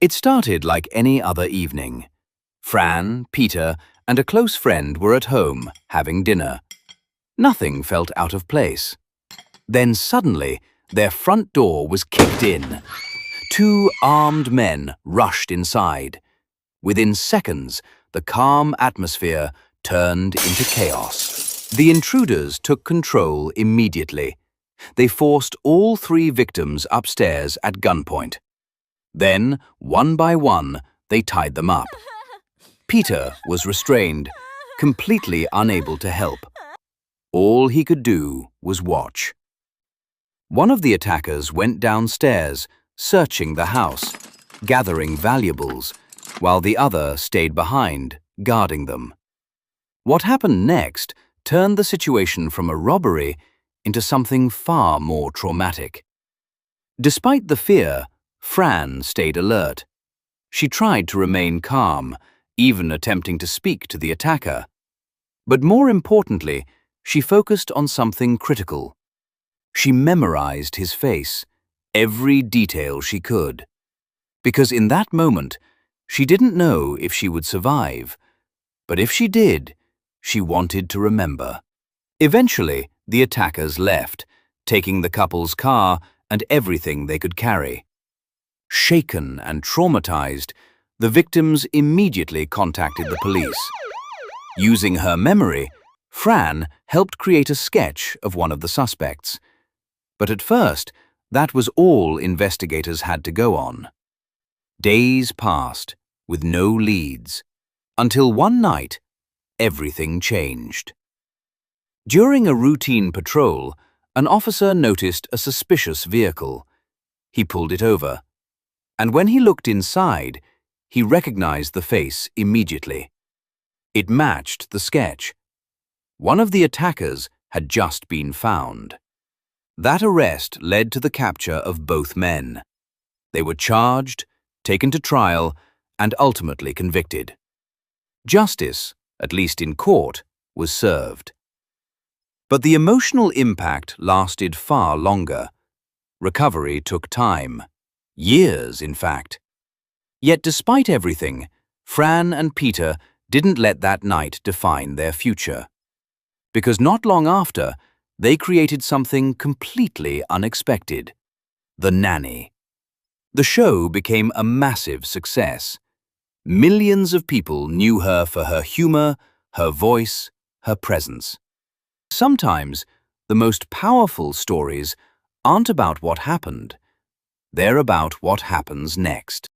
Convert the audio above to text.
It started like any other evening. Fran, Peter, and a close friend were at home, having dinner. Nothing felt out of place. Then suddenly, their front door was kicked in. Two armed men rushed inside. Within seconds, the calm atmosphere turned into chaos. The intruders took control immediately. They forced all three victims upstairs at gunpoint. Then, one by one, they tied them up. Peter was restrained, completely unable to help. All he could do was watch. One of the attackers went downstairs, searching the house, gathering valuables, while the other stayed behind, guarding them. What happened next turned the situation from a robbery into something far more traumatic. Despite the fear, Fran stayed alert. She tried to remain calm, even attempting to speak to the attacker. But more importantly, she focused on something critical. She memorized his face, every detail she could. Because in that moment, she didn't know if she would survive. But if she did, she wanted to remember. Eventually, the attackers left, taking the couple's car and everything they could carry. Shaken and traumatized, the victims immediately contacted the police. Using her memory, Fran helped create a sketch of one of the suspects. But at first, that was all investigators had to go on. Days passed, with no leads, until one night, everything changed. During a routine patrol, an officer noticed a suspicious vehicle. He pulled it over, and when he looked inside, he recognized the face immediately. It matched the sketch. One of the attackers had just been found. That arrest led to the capture of both men. They were charged, taken to trial, and ultimately convicted. Justice, at least in court, was served. But the emotional impact lasted far longer. Recovery took time. Years, in fact. Yet despite everything, Fran and Peter didn't let that night define their future. Because not long after, they created something completely unexpected: The Nanny. The show became a massive success. Millions of people knew her for her humor, her voice, her presence. Sometimes, the most powerful stories aren't about what happened. They're about what happens next.